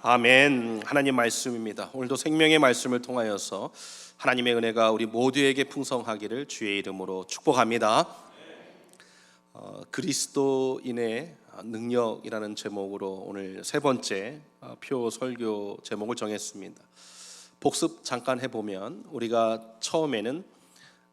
아멘. 하나님 말씀입니다. 오늘도 생명의 말씀을 통하여서 하나님의 은혜가 우리 모두에게 풍성하기를 주의 이름으로 축복합니다. 그리스도인의 능력이라는 제목으로 오늘 세 번째 표 설교 제목을 정했습니다. 복습 잠깐 해보면 우리가 처음에는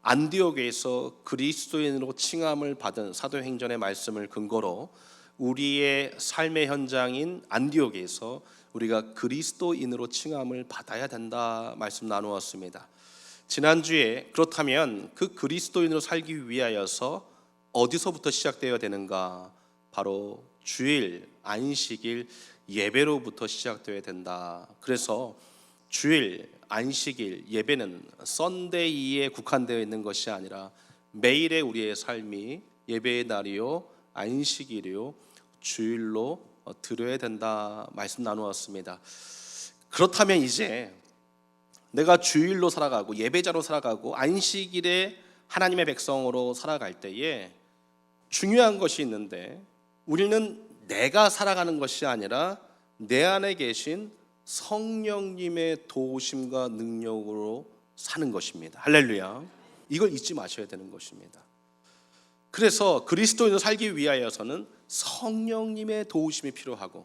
안디옥에서 그리스도인으로 칭함을 받은 사도행전의 말씀을 근거로 우리의 삶의 현장인 안디옥에서 우리가 그리스도인으로 칭함을 받아야 된다 말씀 나누었습니다. 지난주에 그렇다면 그 그리스도인으로 살기 위하여서 어디서부터 시작되어야 되는가? 바로 주일, 안식일, 예배로부터 시작되어야 된다. 그래서 주일, 안식일, 예배는 썬데이에 국한되어 있는 것이 아니라 매일의 우리의 삶이 예배의 날이요, 안식일이요, 주일로 드려야 된다 말씀 나누었습니다. 그렇다면 이제 내가 주일로 살아가고 예배자로 살아가고 안식일에 하나님의 백성으로 살아갈 때에 중요한 것이 있는데, 우리는 내가 살아가는 것이 아니라 내 안에 계신 성령님의 도우심과 능력으로 사는 것입니다. 할렐루야. 이걸 잊지 마셔야 되는 것입니다. 그래서 그리스도인으로 살기 위하여서는 성령님의 도우심이 필요하고,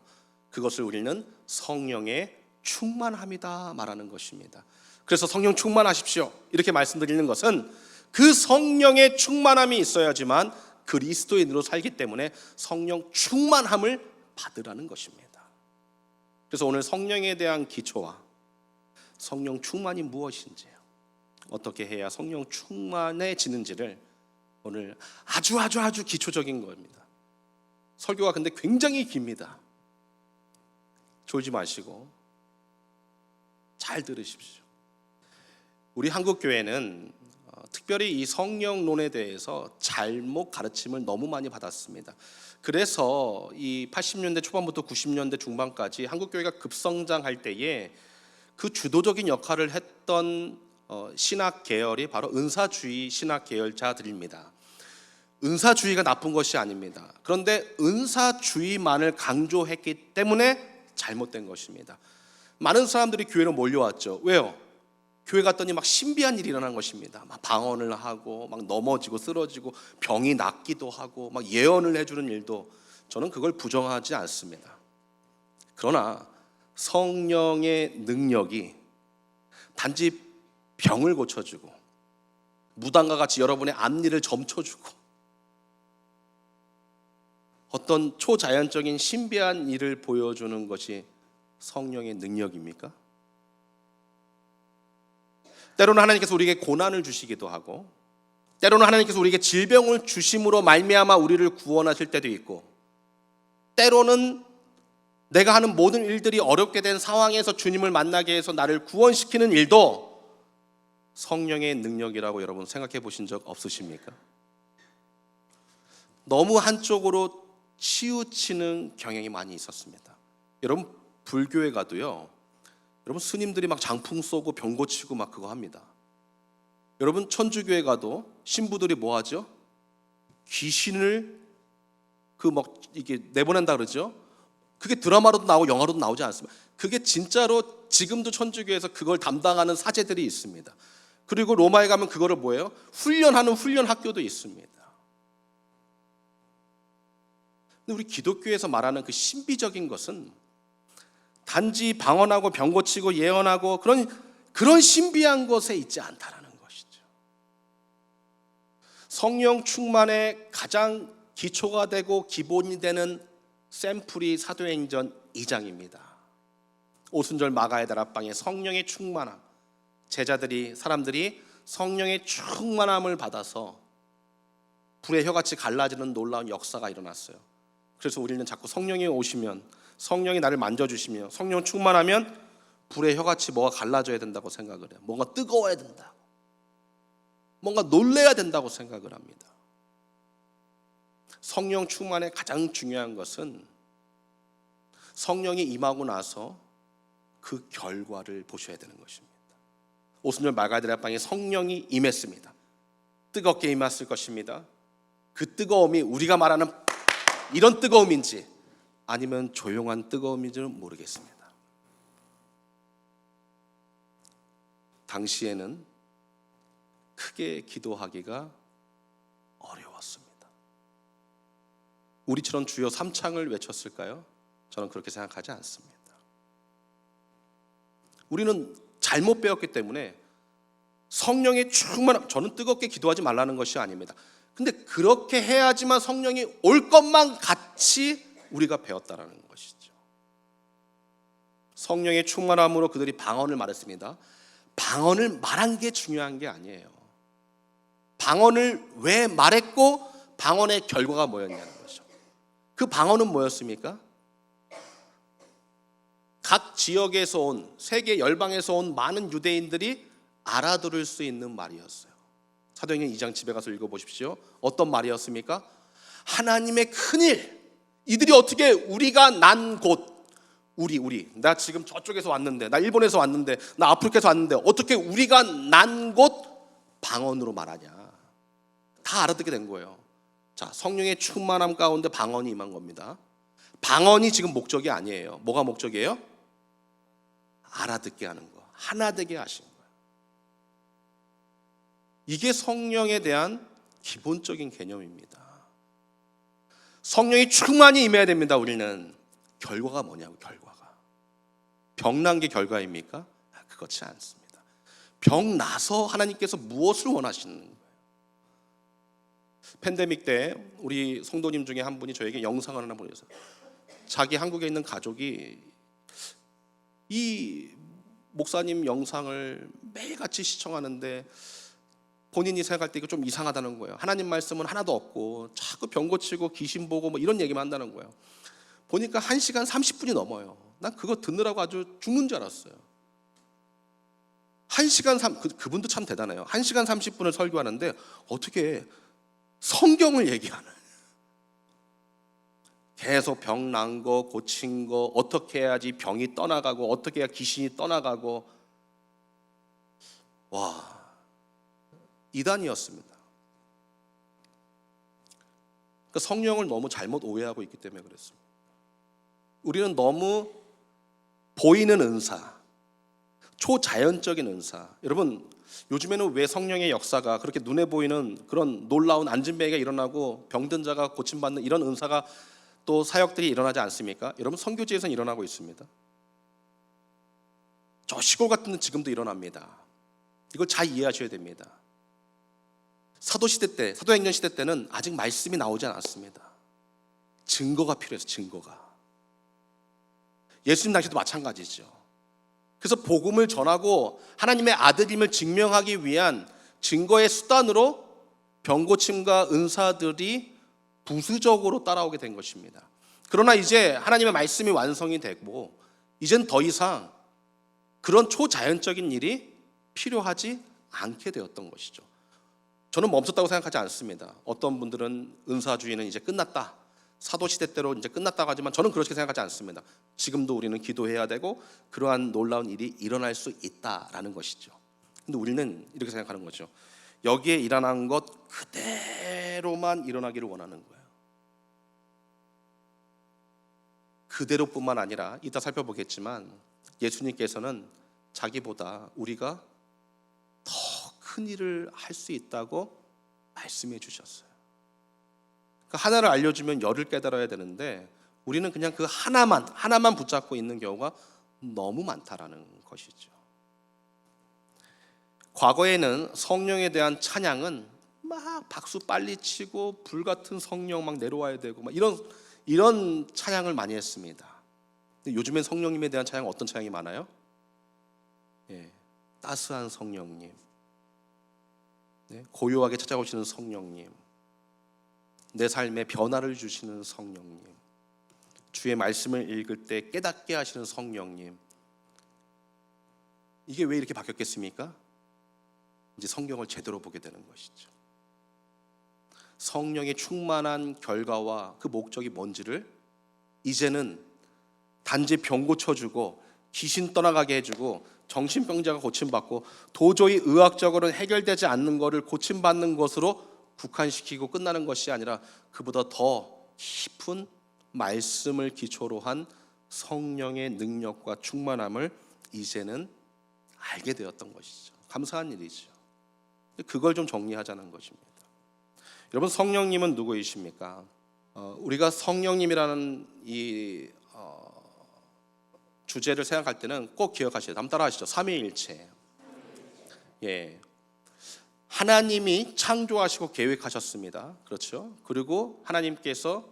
그것을 우리는 성령의 충만함이다 말하는 것입니다. 그래서 성령 충만하십시오 이렇게 말씀드리는 것은 그 성령의 충만함이 있어야지만 그리스도인으로 살기 때문에 성령 충만함을 받으라는 것입니다. 그래서 오늘 성령에 대한 기초와 성령 충만이 무엇인지, 어떻게 해야 성령 충만해지는지를 오늘 아주 기초적인 겁니다. 설교가 근데 굉장히 깁니다. 졸지 마시고 잘 들으십시오. 우리 한국교회는 특별히 이 성령론에 대해서 잘못 가르침을 너무 많이 받았습니다. 그래서 이 80년대 초반부터 90년대 중반까지 한국교회가 급성장할 때에 그 주도적인 역할을 했던 신학 계열이 바로 은사주의 신학 계열자들입니다. 은사주의가 나쁜 것이 아닙니다. 그런데 은사주의만을 강조했기 때문에 잘못된 것입니다. 많은 사람들이 교회로 몰려왔죠. 왜요? 교회 갔더니 막 신비한 일이 일어난 것입니다. 막 방언을 하고 막 넘어지고 쓰러지고 병이 낫기도 하고 막 예언을 해주는 일도, 저는 그걸 부정하지 않습니다. 그러나 성령의 능력이 단지 병을 고쳐주고 무당과 같이 여러분의 앞니를 점쳐주고 어떤 초자연적인 신비한 일을 보여주는 것이 성령의 능력입니까? 때로는 하나님께서 우리에게 고난을 주시기도 하고, 때로는 하나님께서 우리에게 질병을 주심으로 말미암아 우리를 구원하실 때도 있고, 때로는 내가 하는 모든 일들이 어렵게 된 상황에서 주님을 만나게 해서 나를 구원시키는 일도 성령의 능력이라고 여러분 생각해 보신 적 없으십니까? 너무 한쪽으로 치우치는 경향이 많이 있었습니다. 여러분 불교에 가도요, 여러분 스님들이 막 장풍 쏘고 병 고치고 막 그거 합니다. 여러분 천주교에 가도 신부들이 뭐 하죠? 귀신을 이게 내보낸다 그러죠. 그게 드라마로도 나오고 영화로도 나오지 않습니다. 그게 진짜로 지금도 천주교에서 그걸 담당하는 사제들이 있습니다. 그리고 로마에 가면 그거를 뭐예요? 훈련하는 훈련 학교도 있습니다. 근데 우리 기독교에서 말하는 그 신비적인 것은 단지 방언하고 병 고치고 예언하고 그런 신비한 것에 있지 않다라는 것이죠. 성령 충만의 가장 기초가 되고 기본이 되는 샘플이 사도행전 2장입니다. 오순절 마가의 다락방에 성령의 충만함, 사람들이 성령의 충만함을 받아서 불의 혀같이 갈라지는 놀라운 역사가 일어났어요. 그래서 우리는 자꾸 성령이 오시면, 성령이 나를 만져주시며 성령 충만하면 불의 혀같이 뭐가 갈라져야 된다고 생각을 해요. 뭔가 뜨거워야 된다고, 뭔가 놀래야 된다고 생각을 합니다. 성령 충만의 가장 중요한 것은 성령이 임하고 나서 그 결과를 보셔야 되는 것입니다. 오순절 마가다락방에 성령이 임했습니다. 뜨겁게 임했을 것입니다. 그 뜨거움이 우리가 말하는 이런 뜨거움인지 아니면 조용한 뜨거움인지는 모르겠습니다. 당시에는 크게 기도하기가 어려웠습니다. 우리처럼 주여 삼창을 외쳤을까요? 저는 그렇게 생각하지 않습니다. 우리는 잘못 배웠기 때문에 성령의 충만함, 저는 뜨겁게 기도하지 말라는 것이 아닙니다. 근데 그렇게 해야지만 성령이 올 것만 같이 우리가 배웠다라는 것이죠. 성령의 충만함으로 그들이 방언을 말했습니다. 방언을 말한 게 중요한 게 아니에요. 방언을 왜 말했고 방언의 결과가 뭐였냐는 거죠. 그 방언은 뭐였습니까? 각 지역에서 온, 세계 열방에서 온 많은 유대인들이 알아들을 수 있는 말이었어요. 사도행전 2장 집에 가서 읽어보십시오. 어떤 말이었습니까? 하나님의 큰일, 이들이 어떻게 우리가 난 곳, 나 지금 저쪽에서 왔는데, 나 일본에서 왔는데, 나 아프리카에서 왔는데 어떻게 우리가 난 곳 방언으로 말하냐. 다 알아듣게 된 거예요. 자, 성령의 충만함 가운데 방언이 임한 겁니다. 방언이 지금 목적이 아니에요. 뭐가 목적이에요? 알아듣게 하는 거, 하나 되게 하신 거예요. 이게 성령에 대한 기본적인 개념입니다. 성령이 충만히 임해야 됩니다. 우리는 결과가 뭐냐고. 결과가 병난 게 결과입니까? 그렇지 않습니다. 병 나서 하나님께서 무엇을 원하시는 거예요? 팬데믹 때 우리 성도님 중에 한 분이 저에게 영상을 하나 보내셨어요. 자기 한국에 있는 가족이 이 목사님 영상을 매일같이 시청하는데 본인이 생각할 때 이거 좀 이상하다는 거예요. 하나님 말씀은 하나도 없고 자꾸 병 고치고 귀신 보고 뭐 이런 얘기만 한다는 거예요. 보니까 1시간 30분이 넘어요. 난 그거 듣느라고 아주 죽는 줄 알았어요. 1시간 그분도 참 대단해요. 1시간 30분을 설교하는데 어떻게 성경을 얘기하는, 계속 병 난 거, 고친 거, 어떻게 해야지 병이 떠나가고 어떻게 해야 귀신이 떠나가고, 와, 이단이었습니다. 그러니까 성령을 너무 잘못 오해하고 있기 때문에 그랬습니다. 우리는 너무 보이는 은사, 초자연적인 은사, 여러분 요즘에는 왜 성령의 역사가 그렇게 눈에 보이는 그런 놀라운 안진뱅이가 일어나고 병든 자가 고침받는 이런 은사가 또 사역들이 일어나지 않습니까? 여러분 선교지에서는 일어나고 있습니다. 저 시골 같은 데는 지금도 일어납니다. 이걸 잘 이해하셔야 됩니다. 사도시대 때, 사도행전 시대 때는 아직 말씀이 나오지 않았습니다. 증거가 필요해서, 증거가. 예수님 당시도 마찬가지죠. 그래서 복음을 전하고 하나님의 아들임을 증명하기 위한 증거의 수단으로 병고침과 은사들이 부수적으로 따라오게 된 것입니다. 그러나 이제 하나님의 말씀이 완성이 되고 이젠 더 이상 그런 초자연적인 일이 필요하지 않게 되었던 것이죠. 저는 멈췄다고 생각하지 않습니다. 어떤 분들은 은사주의는 이제 끝났다, 사도시대 때로 이제 끝났다고 하지만 저는 그렇게 생각하지 않습니다. 지금도 우리는 기도해야 되고 그러한 놀라운 일이 일어날 수 있다라는 것이죠. 근데 우리는 이렇게 생각하는 거죠. 여기에 일어난 것 그대로만 일어나기를 원하는 거예요. 그대로뿐만 아니라 이따 살펴보겠지만 예수님께서는 자기보다 우리가 더 큰 일을 할 수 있다고 말씀해 주셨어요. 그 하나를 알려주면 열을 깨달아야 되는데 우리는 그냥 그 하나만 붙잡고 있는 경우가 너무 많다라는 것이죠. 과거에는 성령에 대한 찬양은 막 박수 빨리 치고 불같은 성령 막 내려와야 되고 막 이런 찬양을 많이 했습니다. 근데 요즘엔 성령님에 대한 찬양 어떤 찬양이 많아요? 따스한 성령님, 고요하게 찾아오시는 성령님, 내 삶에 변화를 주시는 성령님, 주의 말씀을 읽을 때 깨닫게 하시는 성령님. 이게 왜 이렇게 바뀌었겠습니까? 이제 성경을 제대로 보게 되는 것이죠. 성령의 충만한 결과와 그 목적이 뭔지를 이제는 단지 병 고쳐주고 귀신 떠나가게 해주고 정신병자가 고침받고 도저히 의학적으로는 해결되지 않는 것을 고침받는 것으로 국한시키고 끝나는 것이 아니라 그보다 더 깊은 말씀을 기초로 한 성령의 능력과 충만함을 이제는 알게 되었던 것이죠. 감사한 일이죠. 그걸 좀 정리하자는 것입니다. 여러분, 성령님은 누구이십니까? 우리가 성령님이라는 이 주제를 생각할 때는 꼭 기억하셔야 돼요. 한번 따라하시죠. 삼위일체. 예, 하나님이 창조하시고 계획하셨습니다. 그렇죠? 그리고 하나님께서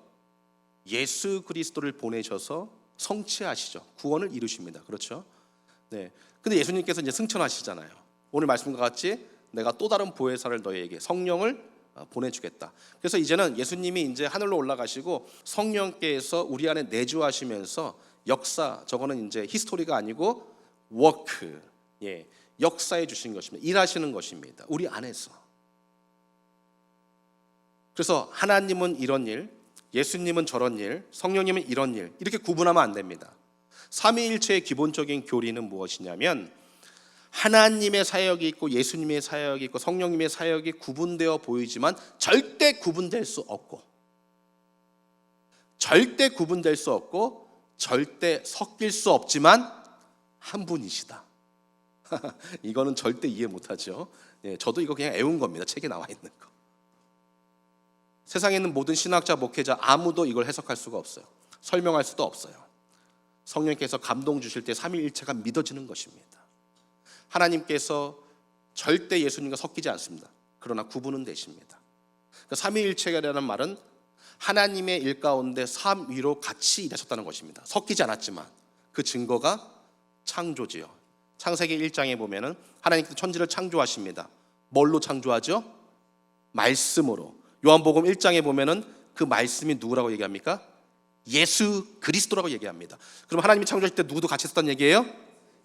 예수 그리스도를 보내셔서 성취하시죠. 구원을 이루십니다. 그렇죠? 네. 근데 예수님께서 이제 승천하시잖아요. 오늘 말씀과 같이 내가 또 다른 보혜사를 너희에게, 성령을 보내주겠다. 그래서 이제는 예수님이 이제 하늘로 올라가시고 성령께서 우리 안에 내주하시면서 역사, 저거는 이제 히스토리가 아니고 워크, 예, 역사해 주신 것입니다. 일하시는 것입니다. 우리 안에서. 그래서 하나님은 이런 일, 예수님은 저런 일, 성령님은 이런 일, 이렇게 구분하면 안 됩니다. 삼위일체의 기본적인 교리는 무엇이냐면 하나님의 사역이 있고 예수님의 사역이 있고 성령님의 사역이 구분되어 보이지만 절대 구분될 수 없고, 절대 구분될 수 없고, 절대 섞일 수 없지만 한 분이시다. 이거는 절대 이해 못하죠. 예, 저도 이거 그냥 애운 겁니다. 책에 나와 있는 거. 세상에 있는 모든 신학자, 목회자 아무도 이걸 해석할 수가 없어요. 설명할 수도 없어요. 성령께서 감동 주실 때 삼위일체가 믿어지는 것입니다. 하나님께서 절대 예수님과 섞이지 않습니다. 그러나 구분은 되십니다. 그러니까 삼위일체라는 말은 하나님의 일 가운데 삼위로 같이 일하셨다는 것입니다. 섞이지 않았지만 그 증거가 창조지요. 창세기 1장에 보면은 하나님께서 천지를 창조하십니다. 뭘로 창조하죠? 말씀으로. 요한복음 1장에 보면은 그 말씀이 누구라고 얘기합니까? 예수 그리스도라고 얘기합니다. 그럼 하나님이 창조하실 때 누구도 같이 있었다는 얘기예요?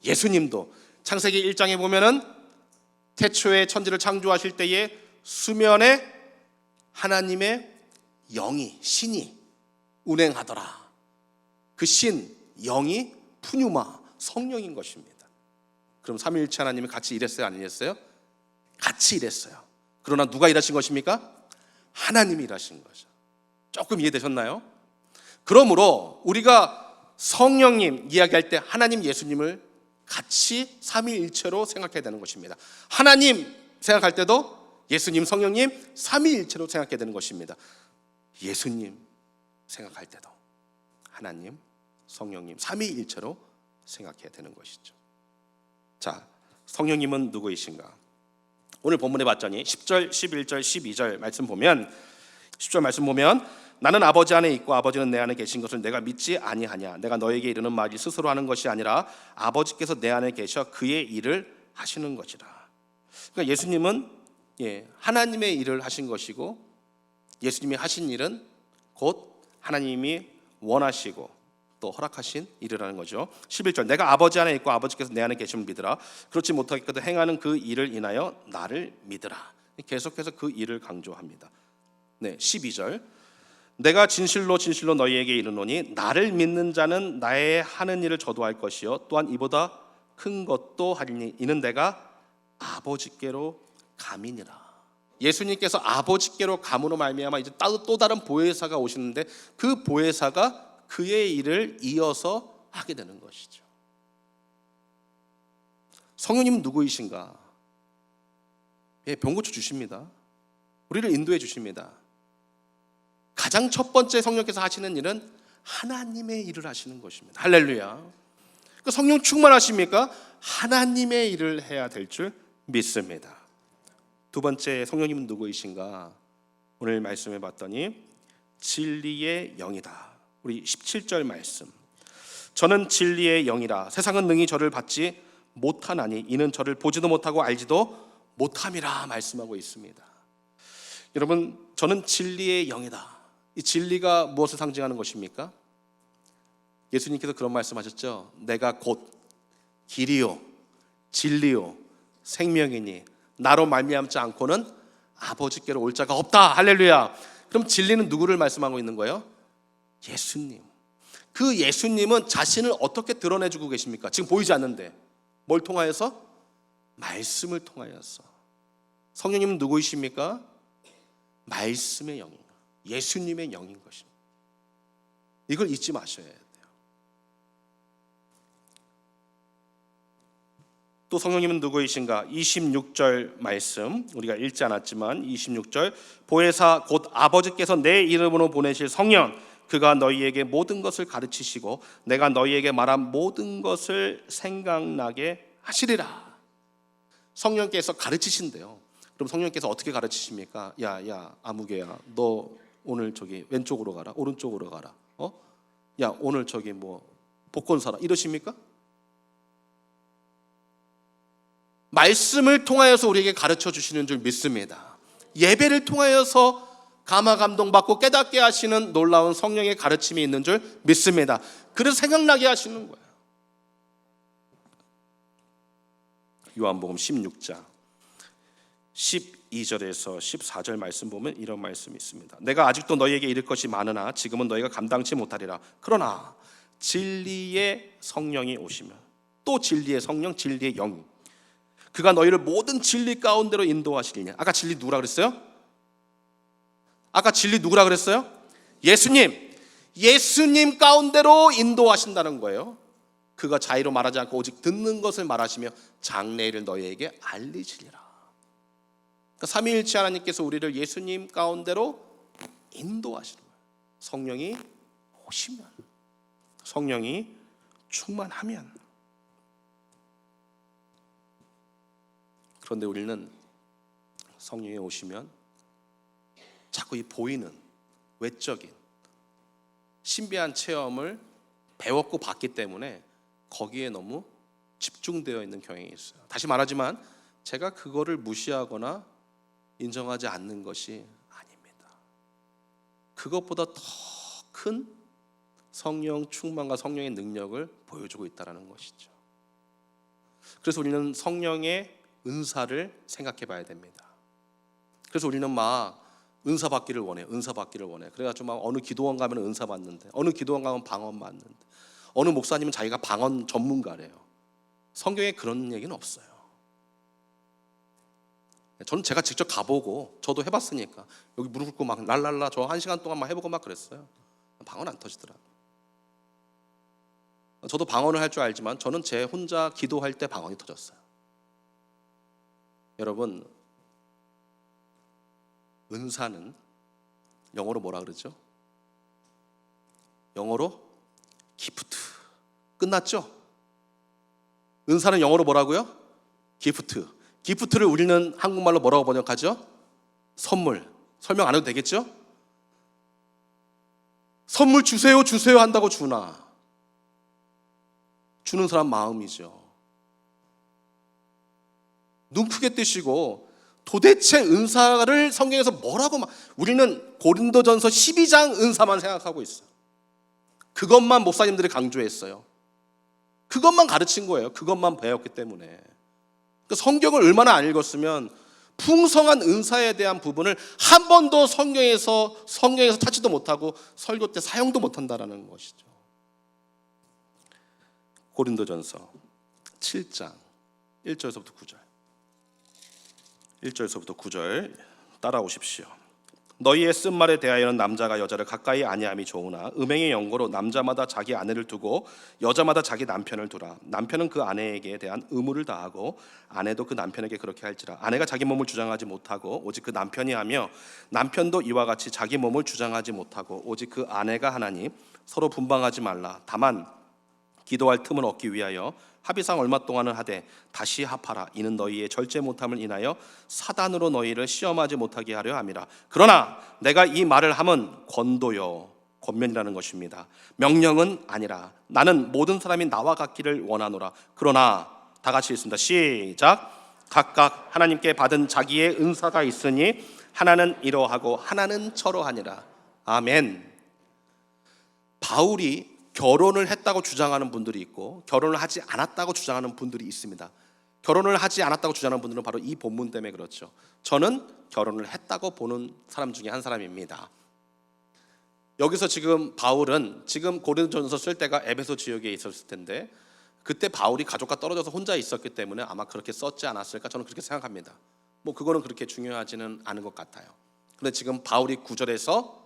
예수님도. 창세기 1장에 보면은 태초에 천지를 창조하실 때에 수면에 하나님의 영이, 신이 운행하더라. 그 신, 영이 푸뉴마, 성령인 것입니다. 그럼 삼위일체 하나님이 같이 일했어요? 안 일했어요? 같이 일했어요. 그러나 누가 일하신 것입니까? 하나님이 일하신 거죠. 조금 이해되셨나요? 그러므로 우리가 성령님 이야기할 때 하나님, 예수님을 같이 삼위일체로 생각해야 되는 것입니다. 하나님 생각할 때도 예수님, 성령님 삼위일체로 생각해야 되는 것입니다. 예수님 생각할 때도 하나님, 성령님 삼위일체로 생각해야 되는 것이죠. 자, 성령님은 누구이신가? 오늘 본문에 봤더니 10절, 11절, 12절 말씀 보면, 10절 말씀 보면 나는 아버지 안에 있고 아버지는 내 안에 계신 것을 내가 믿지 아니하냐. 내가 너에게 이르는 말이 스스로 하는 것이 아니라 아버지께서 내 안에 계셔 그의 일을 하시는 것이라. 그러니까 예수님은 하나님의 일을 하신 것이고 예수님이 하신 일은 곧 하나님이 원하시고 또 허락하신 일이라는 거죠. 11절 내가 아버지 안에 있고 아버지께서 내 안에 계심을 믿으라. 그렇지 못하겠거든 행하는 그 일을 인하여 나를 믿으라. 계속해서 그 일을 강조합니다. 12절 내가 진실로 진실로 너희에게 이르노니 나를 믿는 자는 나의 하는 일을 저도 할 것이요 또한 이보다 큰 것도 하리니 이는 내가 아버지께로 감이니라. 예수님께서 아버지께로 감으로 말미암아 이제 또 다른 보혜사가 오시는데 그 보혜사가 그의 일을 이어서 하게 되는 것이죠. 성령님은 누구이신가? 병고쳐 주십니다. 우리를 인도해 주십니다. 가장 첫 번째 성령께서 하시는 일은 하나님의 일을 하시는 것입니다. 할렐루야. 그 성령 충만하십니까? 하나님의 일을 해야 될 줄 믿습니다. 두 번째 성령님은 누구이신가? 오늘 말씀해 봤더니 진리의 영이다. 우리 17절 말씀. 저는 진리의 영이라 세상은 능히 저를 받지 못하나니 이는 저를 보지도 못하고 알지도 못함이라 말씀하고 있습니다. 여러분, 저는 진리의 영이다. 이 진리가 무엇을 상징하는 것입니까? 예수님께서 그런 말씀하셨죠. 내가 곧 길이요 진리요 생명이니 나로 말미암지 않고는 아버지께로 올 자가 없다. 할렐루야. 그럼 진리는 누구를 말씀하고 있는 거예요? 예수님. 그 예수님은 자신을 어떻게 드러내주고 계십니까? 지금 보이지 않는데 뭘 통하여서? 말씀을 통하여서. 성령님은 누구이십니까? 말씀의 영인 것, 예수님의 영인 것입니다. 이걸 잊지 마셔야 돼요. 또 성령님은 누구이신가? 26절 말씀 우리가 읽지 않았지만 26절 보혜사 곧 아버지께서 내 이름으로 보내실 성령 그가 너희에게 모든 것을 가르치시고 내가 너희에게 말한 모든 것을 생각나게 하시리라. 성령께서 가르치신대요. 그럼 성령께서 어떻게 가르치십니까? 야 아무개야, 너 오늘 저기 왼쪽으로 가라, 오른쪽으로 가라. 야 오늘 저기 뭐 복권 사라 이러십니까? 말씀을 통하여서 우리에게 가르쳐 주시는 줄 믿습니다. 예배를 통하여서 감화 감동받고 깨닫게 하시는 놀라운 성령의 가르침이 있는 줄 믿습니다. 그래서 생각나게 하시는 거예요. 요한복음 16장 12절에서 14절 말씀 보면 이런 말씀이 있습니다. 내가 아직도 너희에게 이를 것이 많으나 지금은 너희가 감당치 못하리라. 그러나 진리의 성령이 오시면, 또 진리의 성령, 진리의 영, 그가 너희를 모든 진리 가운데로 인도하시리냐. 아까 진리 누구라 그랬어요? 아까 진리 누구라 그랬어요? 예수님 가운데로 인도하신다는 거예요. 그가 자의로 말하지 않고 오직 듣는 것을 말하시며 장래일을 너희에게 알리시리라. 그러니까 삼위일체 하나님께서 우리를 예수님 가운데로 인도하시는 거예요. 성령이 오시면, 성령이 충만하면. 그런데 우리는 성령이 오시면 자꾸 이 보이는 외적인 신비한 체험을 배웠고 봤기 때문에 거기에 너무 집중되어 있는 경향이 있어요. 다시 말하지만 제가 그거를 무시하거나 인정하지 않는 것이 아닙니다. 그것보다 더 큰 성령 충만과 성령의 능력을 보여주고 있다는 것이죠. 그래서 우리는 성령의 은사를 생각해 봐야 됩니다. 그래서 우리는 막 은사 받기를 원해요. 은사 받기를 원해. 그래가지고 막 어느 기도원 가면 은사 받는데, 어느 기도원 가면 방언 받는데, 어느 목사님은 자기가 방언 전문가래요. 성경에 그런 얘기는 없어요. 저는 제가 직접 가보고 저도 해봤으니까 여기 무릎 꿇고 막 랄랄라 저 1시간 동안 막 해보고 막 그랬어요. 방언 안 터지더라고요. 저도 방언을 할 줄 알지만 저는 제 혼자 기도할 때 방언이 터졌어요. 여러분, 은사는 영어로 뭐라 그러죠? 영어로 기프트. 끝났죠? 은사는 영어로 뭐라고요? 기프트. 기프트를 우리는 한국말로 뭐라고 번역하죠? 선물. 설명 안 해도 되겠죠? 선물 주세요 한다고 주나? 주는 사람 마음이죠. 눈 크게 뜨시고 도대체 은사를 성경에서 뭐라고 우리는 고린도전서 12장 은사만 생각하고 있어요. 그것만 목사님들이 강조했어요. 그것만 가르친 거예요. 그것만 배웠기 때문에. 그러니까 성경을 얼마나 안 읽었으면 풍성한 은사에 대한 부분을 한 번도 성경에서 찾지도 못하고 설교 때 사용도 못한다는 것이죠. 고린도전서 7장 1절에서부터 9절 1절에서부터 9절 따라오십시오. 너희의 쓴 말에 대하여는 남자가 여자를 가까이 아니함이 좋으나 음행의 연고로 남자마다 자기 아내를 두고 여자마다 자기 남편을 두라. 남편은 그 아내에게 대한 의무를 다하고 아내도 그 남편에게 그렇게 할지라. 아내가 자기 몸을 주장하지 못하고 오직 그 남편이 하며 남편도 이와 같이 자기 몸을 주장하지 못하고 오직 그 아내가 하나니 서로 분방하지 말라. 다만 기도할 틈을 얻기 위하여 합의상 얼마 동안은 하되 다시 합하라. 이는 너희의 절제 못함을 인하여 사단으로 너희를 시험하지 못하게 하려 함이라. 그러나 내가 이 말을 함은 권도요 권면이라는 것입니다. 명령은 아니라. 나는 모든 사람이 나와 같기를 원하노라. 그러나 다 같이 읽습니다. 시작. 각각 하나님께 받은 자기의 은사가 있으니 하나는 이러하고 하나는 저러하니라. 아멘. 바울이 결혼을 했다고 주장하는 분들이 있고 결혼을 하지 않았다고 주장하는 분들이 있습니다. 결혼을 하지 않았다고 주장하는 분들은 바로 이 본문 때문에 그렇죠. 저는 결혼을 했다고 보는 사람 중에 한 사람입니다. 여기서 지금 바울은 지금 고린도전서 쓸 때가 에베소 지역에 있었을 텐데 그때 바울이 가족과 떨어져서 혼자 있었기 때문에 아마 그렇게 썼지 않았을까 저는 그렇게 생각합니다. 뭐 그거는 그렇게 중요하지는 않은 것 같아요. 근데 지금 바울이 7절에서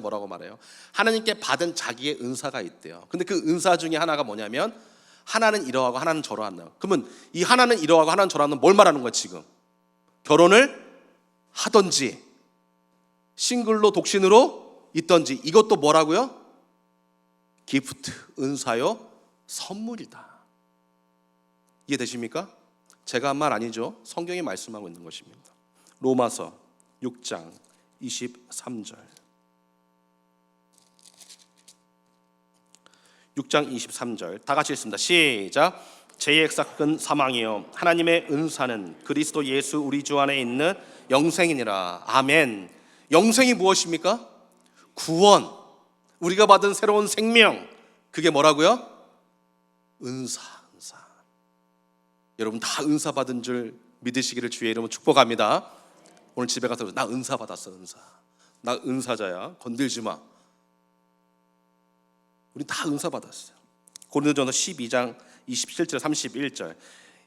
뭐라고 말해요? 하나님께 받은 자기의 은사가 있대요. 근데 그 은사 중에 하나가 뭐냐면 하나는 이러하고 하나는 저러한다. 그러면 이 하나는 이러하고 하나는 저러하는 뭘 말하는 거야 지금? 결혼을 하든지 싱글로 독신으로 있든지 이것도 뭐라고요? 기프트, 은사요, 선물이다. 이해되십니까? 제가 한 말 아니죠. 성경이 말씀하고 있는 것입니다. 로마서 6장 23절 6장 23절 다 같이 읽습니다. 시작. 죄의 삭은 사망이요 하나님의 은사는 그리스도 예수 우리 주 안에 있는 영생이니라. 아멘. 영생이 무엇입니까? 구원, 우리가 받은 새로운 생명. 그게 뭐라고요? 은사. 여러분 다 은사 받은 줄 믿으시기를 주의 이름으로 축복합니다. 오늘 집에 가서 나 은사 받았어. 나 은사자야. 건들지 마. 우리 다 은사 받았어요. 고린도전서 12장 27절 31절.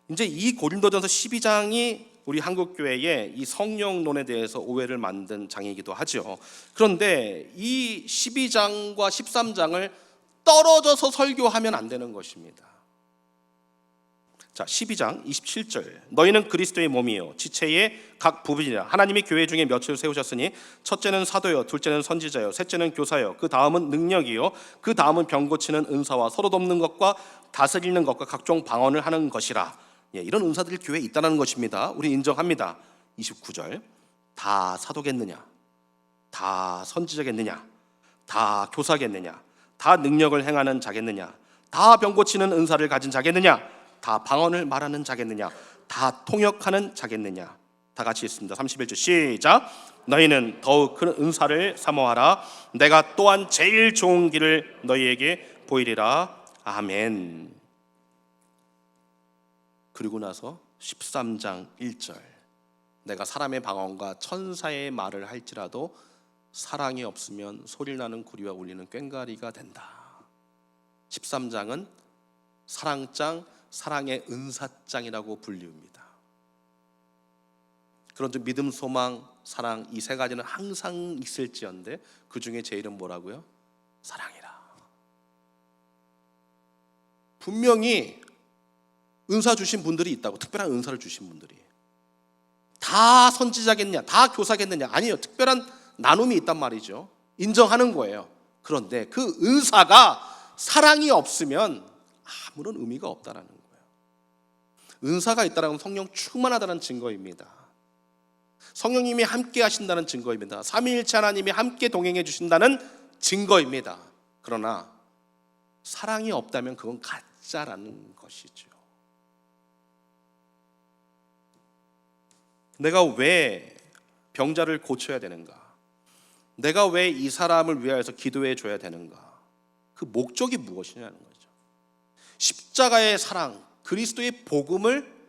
이제 이 고린도전서 12장이 우리 한국교회의 이 성령론에 대해서 오해를 만든 장이기도 하죠. 그런데 이 12장과 13장을 떨어져서 설교하면 안 되는 것입니다. 자, 12장 27절. 너희는 그리스도의 몸이요 지체의 각 부분이라. 하나님이 교회 중에 몇을 세우셨으니 첫째는 사도요, 둘째는 선지자요, 셋째는 교사요, 그 다음은 능력이요, 그 다음은 병 고치는 은사와 서로 돕는 것과 다스리는 것과 각종 방언을 하는 것이라. 이런 은사들이 교회에 있다는 것입니다. 우리 인정합니다. 29절. 다 사도겠느냐? 다 선지자겠느냐? 다 교사겠느냐? 다 능력을 행하는 자겠느냐? 다 병 고치는 은사를 가진 자겠느냐? 다 방언을 말하는 자겠느냐? 다 통역하는 자겠느냐? 다 같이 읽습니다. 31절 시작. 너희는 더욱 큰 은사를 사모하라. 내가 또한 제일 좋은 길을 너희에게 보이리라. 아멘. 그리고 나서 13장 1절. 내가 사람의 방언과 천사의 말을 할지라도 사랑이 없으면 소리나는 구리와 울리는 꽹과리가 된다. 13장은 사랑장, 사랑의 은사장이라고 불리웁니다. 그런 좀 믿음, 소망, 사랑 이 세 가지는 항상 있을지언데 그 중에 제일은 뭐라고요? 사랑이라. 분명히 은사 주신 분들이 있다고, 특별한 은사를 주신 분들이. 다 선지자겠냐? 다 교사겠느냐? 아니요. 특별한 나눔이 있단 말이죠. 인정하는 거예요. 그런데 그 은사가 사랑이 없으면 아무런 의미가 없다라는 거예요. 은사가 있다는 건 성령 충만하다는 증거입니다. 성령님이 함께 하신다는 증거입니다. 삼위일체 하나님이 함께 동행해 주신다는 증거입니다. 그러나 사랑이 없다면 그건 가짜라는 것이죠. 내가 왜 병자를 고쳐야 되는가? 내가 왜 이 사람을 위하여서 기도해 줘야 되는가? 그 목적이 무엇이냐는 거죠. 십자가의 사랑, 그리스도의 복음을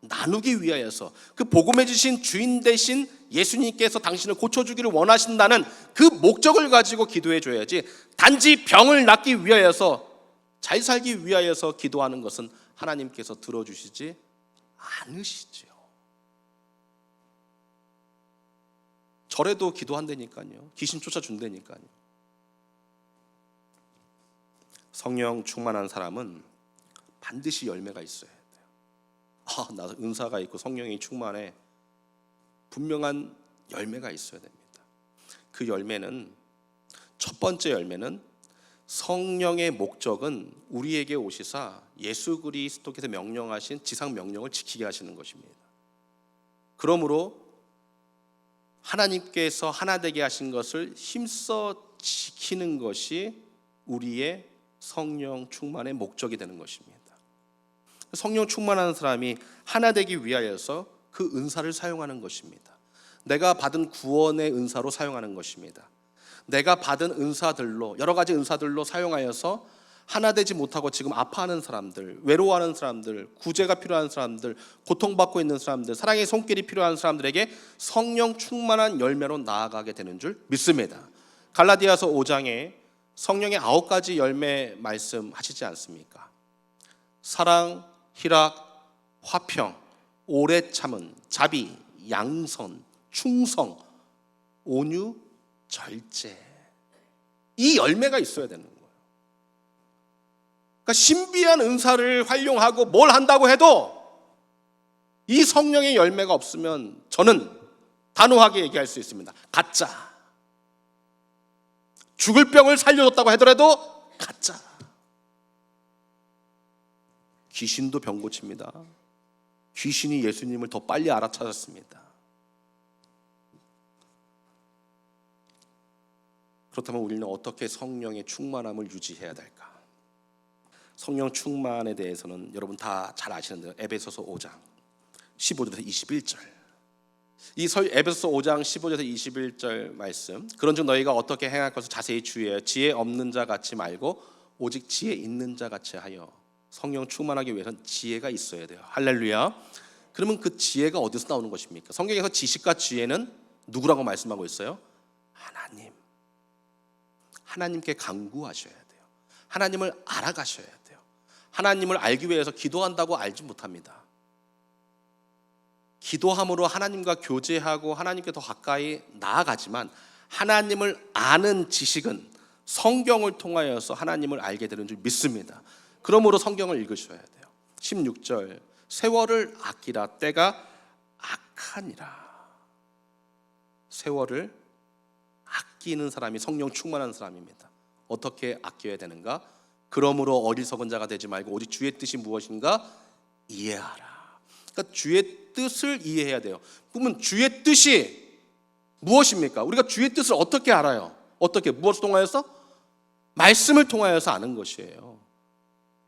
나누기 위하여서 그 복음해 주신 주인 되신 예수님께서 당신을 고쳐주기를 원하신다는 그 목적을 가지고 기도해 줘야지, 단지 병을 낫기 위하여서, 잘 살기 위하여서 기도하는 것은 하나님께서 들어주시지 않으시지요. 절에도 기도한다니까요. 귀신 쫓아준다니까요. 성령 충만한 사람은 반드시 열매가 있어야 돼요. 나 은사가 있고 성령이 충만해. 분명한 열매가 있어야 됩니다. 그 열매는, 첫 번째 열매는 성령의 목적은 우리에게 오시사 예수 그리스도께서 명령하신 지상 명령을 지키게 하시는 것입니다. 그러므로 하나님께서 하나 되게 하신 것을 힘써 지키는 것이 우리의 성령 충만의 목적이 되는 것입니다. 성령 충만한 사람이 하나 되기 위하여서 그 은사를 사용하는 것입니다. 내가 받은 구원의 은사로 사용하는 것입니다. 내가 받은 은사들로, 여러 가지 은사들로 사용하여서 하나 되지 못하고 지금 아파하는 사람들, 외로워하는 사람들, 구제가 필요한 사람들, 고통받고 있는 사람들, 사랑의 손길이 필요한 사람들에게 성령 충만한 열매로 나아가게 되는 줄 믿습니다. 갈라디아서 5장에 성령의 9가지 열매 말씀하시지 않습니까? 사랑, 희락, 화평, 오래 참은, 자비, 양선, 충성, 온유, 절제. 이 열매가 있어야 되는 거예요. 그러니까 신비한 은사를 활용하고 뭘 한다고 해도 이 성령의 열매가 없으면 저는 단호하게 얘기할 수 있습니다. 가짜. 죽을 병을 살려줬다고 하더라도 가짜. 귀신도 병 고칩니다. 귀신이 예수님을 더 빨리 알아차렸습니다. 그렇다면 우리는 어떻게 성령의 충만함을 유지해야 될까? 성령 충만에 대해서는 여러분 다 잘 아시는 대로 에베소서 5장 15절에서 21절, 이 에베소서 5장 15절에서 21절 말씀, 그런즉 너희가 어떻게 행할 것을 자세히 주의하여 지혜 없는 자 같이 말고 오직 지혜 있는 자 같이 하여. 성령 충만하기 위해서는 지혜가 있어야 돼요. 할렐루야. 그러면 그 지혜가 어디서 나오는 것입니까? 성경에서 지식과 지혜는 누구라고 말씀하고 있어요? 하나님. 하나님께 간구하셔야 돼요. 하나님을 알아가셔야 돼요. 하나님을 알기 위해서 기도한다고 알지 못합니다. 기도함으로 하나님과 교제하고 하나님께 더 가까이 나아가지만 하나님을 아는 지식은 성경을 통하여서 하나님을 알게 되는 줄 믿습니다. 그러므로 성경을 읽으셔야 돼요. 16절, 세월을 아끼라 때가 악하니라. 세월을 아끼는 사람이 성령 충만한 사람입니다. 어떻게 아껴야 되는가? 그러므로 어리석은 자가 되지 말고 오직 주의 뜻이 무엇인가 이해하라. 그러니까 주의 뜻을 이해해야 돼요. 그러면 주의 뜻이 무엇입니까? 우리가 주의 뜻을 어떻게 알아요? 어떻게? 무엇을 통하여서? 말씀을 통하여서 아는 것이에요.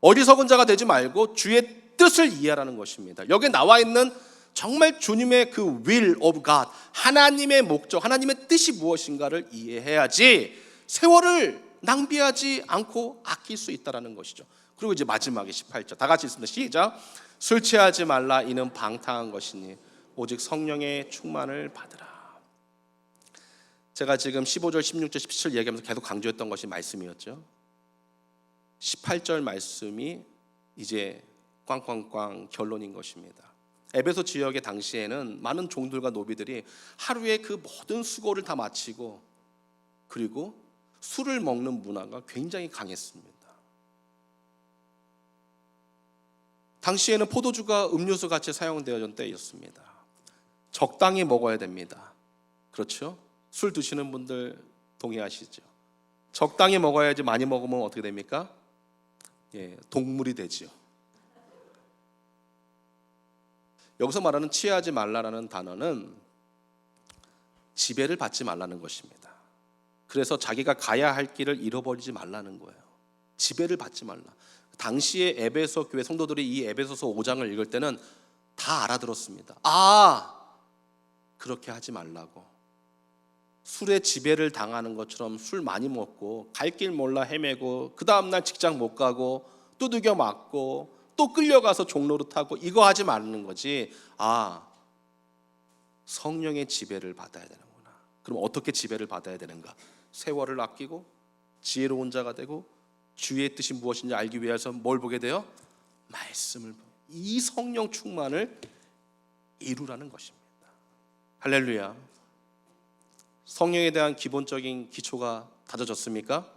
어리석은 자가 되지 말고 주의 뜻을 이해하라는 것입니다. 여기에 나와 있는 정말 주님의 그 will of God, 하나님의 목적, 하나님의 뜻이 무엇인가를 이해해야지 세월을 낭비하지 않고 아낄 수 있다는 것이죠. 그리고 이제 마지막에 18절 다 같이 있습니다. 시작. 술 취하지 말라. 이는 방탕한 것이니 오직 성령의 충만을 받으라. 제가 지금 15절, 16절, 17절 얘기하면서 계속 강조했던 것이 말씀이었죠. 18절 말씀이 이제 꽝꽝꽝 결론인 것입니다. 에베소 지역의 당시에는 많은 종들과 노비들이 하루에 그 모든 수고를 다 마치고 그리고 술을 먹는 문화가 굉장히 강했습니다. 당시에는 포도주가 음료수 같이 사용되어졌던 때였습니다. 적당히 먹어야 됩니다. 그렇죠? 술 드시는 분들 동의하시죠? 적당히 먹어야지 많이 먹으면 어떻게 됩니까? 동물이 되지요. 여기서 말하는 취하지 말라라는 단어는 지배를 받지 말라는 것입니다. 그래서 자기가 가야 할 길을 잃어버리지 말라는 거예요. 지배를 받지 말라. 당시에 에베소 교회 성도들이 이 에베소서 5장을 읽을 때는 다 알아들었습니다. 그렇게 하지 말라고. 술에 지배를 당하는 것처럼 술 많이 먹고 갈 길 몰라 헤매고 그 다음날 직장 못 가고 두들겨 맞고 또 끌려가서 종로로 타고 이거 하지 말라는 거지. 성령의 지배를 받아야 되는구나. 그럼 어떻게 지배를 받아야 되는가? 세월을 아끼고 지혜로운 자가 되고 주의 뜻이 무엇인지 알기 위해서 뭘 보게 돼요? 말씀을. 이 성령 충만을 이루라는 것입니다. 할렐루야. 성령에 대한 기본적인 기초가 다져졌습니까?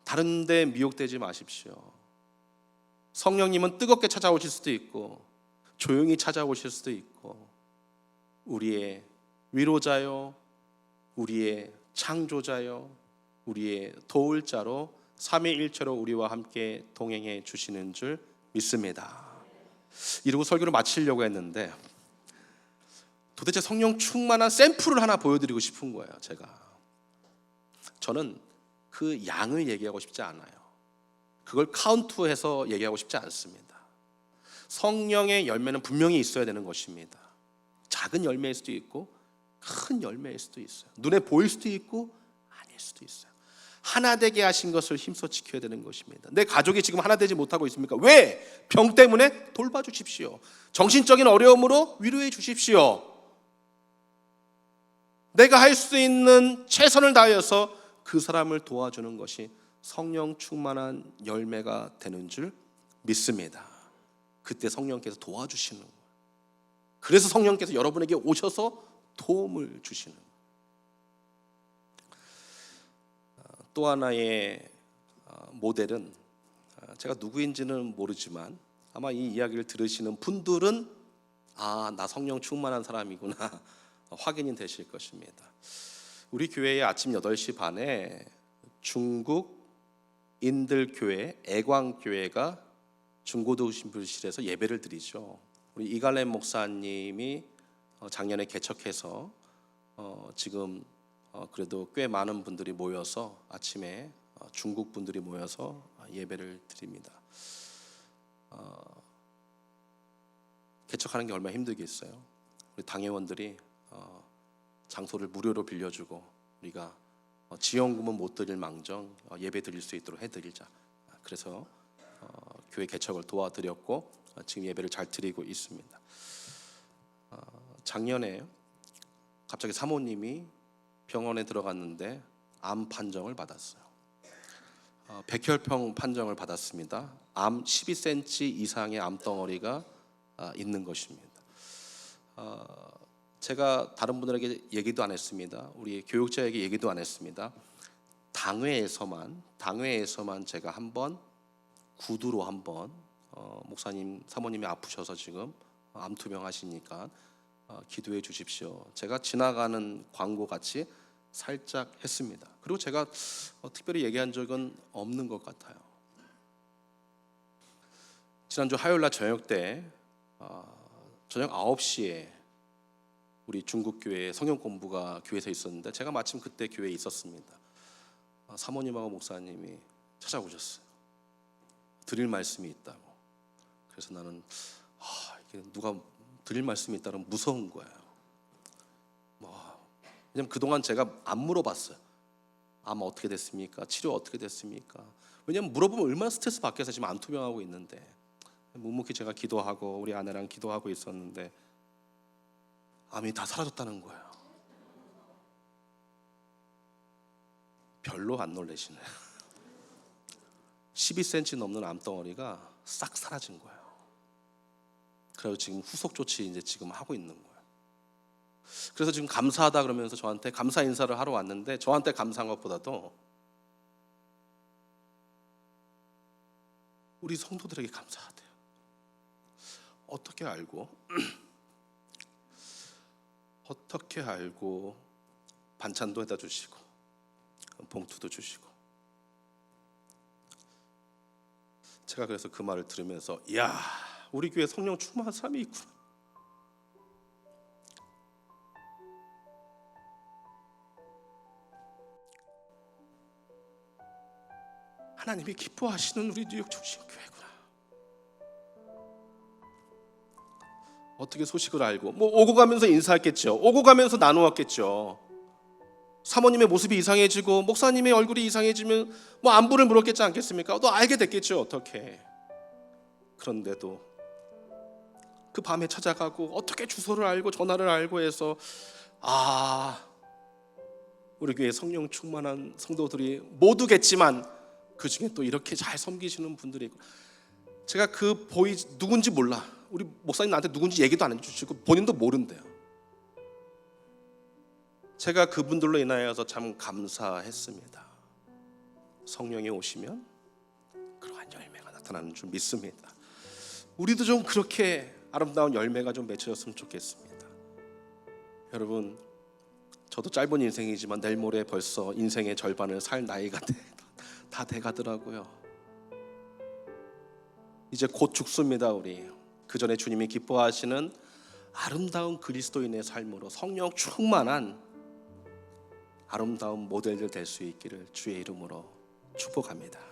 다른 데 미혹되지 마십시오. 성령님은 뜨겁게 찾아오실 수도 있고 조용히 찾아오실 수도 있고 우리의 위로자요, 우리의 창조자요, 우리의 도울 자로 삼위일체로 우리와 함께 동행해 주시는 줄 믿습니다. 이러고 설교를 마치려고 했는데 도대체 성령 충만한 샘플을 하나 보여드리고 싶은 거예요. 저는 그 양을 얘기하고 싶지 않아요. 그걸 카운트해서 얘기하고 싶지 않습니다. 성령의 열매는 분명히 있어야 되는 것입니다. 작은 열매일 수도 있고 큰 열매일 수도 있어요. 눈에 보일 수도 있고 아닐 수도 있어요. 하나 되게 하신 것을 힘써 지켜야 되는 것입니다. 내 가족이 지금 하나 되지 못하고 있습니까? 왜? 병 때문에 돌봐주십시오. 정신적인 어려움으로 위로해 주십시오. 내가 할 수 있는 최선을 다하여서 그 사람을 도와주는 것이 성령 충만한 열매가 되는 줄 믿습니다. 그때 성령께서 도와주시는 거예요. 그래서 성령께서 여러분에게 오셔서 도움을 주시는 거예요. 또 하나의 모델은 제가 누구인지는 모르지만 아마 이 이야기를 들으시는 분들은 나 성령 충만한 사람이구나 확인이 되실 것입니다. 우리 교회에 아침 8시 반에 중국 인들교회 애광교회가 중고등부실에서 예배를 드리죠. 우리 이갈렘 목사님이 작년에 개척해서 지금 그래도 꽤 많은 분들이 모여서 아침에 중국 분들이 모여서 예배를 드립니다. 개척하는 게 얼마나 힘들겠어요. 우리 당회원들이 장소를 무료로 빌려주고 우리가 지원금은 못 드릴 망정 예배 드릴 수 있도록 해드리자. 그래서 교회 개척을 도와드렸고 지금 예배를 잘 드리고 있습니다. 작년에 갑자기 사모님이 병원에 들어갔는데 암 판정을 받았어요. 백혈병 판정을 받았습니다. 암 12cm 이상의 암덩어리가 있는 것입니다. 제가 다른 분들에게 얘기도 안 했습니다. 우리 교육자에게 얘기도 안 했습니다. 당회에서만 제가 한번 구두로 한번 목사님 사모님이 아프셔서 지금 암 투병하시니까 기도해 주십시오. 제가 지나가는 광고 같이 살짝 했습니다. 그리고 제가 특별히 얘기한 적은 없는 것 같아요. 지난주 화요일날 저녁 때 저녁 9시에 우리 중국교회 성경 공부가 교회에서 있었는데 제가 마침 그때 교회에 있었습니다. 사모님하고 목사님이 찾아오셨어요. 드릴 말씀이 있다고. 그래서 나는 이게 누가 드릴 말씀이 있다면 무서운 거예요. 왜냐면 그동안 제가 안 물어봤어요. 암 어떻게 됐습니까? 치료 어떻게 됐습니까? 왜냐면 물어보면 얼마나 스트레스 받겠어요. 지금 암 투병하고 있는데. 묵묵히 제가 기도하고 우리 아내랑 기도하고 있었는데 암이 다 사라졌다는 거예요. 별로 안 놀라시네요. 12cm 넘는 암덩어리가 싹 사라진 거예요. 그래서 지금 후속 조치 이제 지금 하고 있는 거예요. 그래서 지금 감사하다 그러면서 저한테 감사 인사를 하러 왔는데 저한테 감사한 것보다도 우리 성도들에게 감사하대요. 어떻게 알고 반찬도 해다 주시고 봉투도 주시고. 제가 그래서 그 말을 들으면서 이야, 우리 교회 성령 충만한 사람이 있구나. 하나님이 기뻐하시는 우리 뉴욕 중심 교회구나. 어떻게 소식을 알고 오고 가면서 인사했겠죠. 오고 가면서 나누었겠죠. 사모님의 모습이 이상해지고 목사님의 얼굴이 이상해지면 안부를 물었겠지 않겠습니까? 또 알게 됐겠죠. 어떻게. 그런데도 그 밤에 찾아가고 어떻게 주소를 알고 전화를 알고 해서 우리 교회 성령 충만한 성도들이 모두겠지만 그 중에 또 이렇게 잘 섬기시는 분들이 있고. 제가 누군지 몰라. 우리 목사님 나한테 누군지 얘기도 안 해주시고 본인도 모른대요. 제가 그분들로 인하여서 참 감사했습니다. 성령이 오시면 그러한 열매가 나타나는 줄 믿습니다. 우리도 좀 그렇게 아름다운 열매가 좀 맺혀졌으면 좋겠습니다. 여러분, 저도 짧은 인생이지만 내일 모레 벌써 인생의 절반을 살 나이가 다 돼가더라고요. 이제 곧 죽습니다. 우리 그 전에 주님이 기뻐하시는 아름다운 그리스도인의 삶으로 성령 충만한 아름다운 모델들 될 수 있기를 주의 이름으로 축복합니다.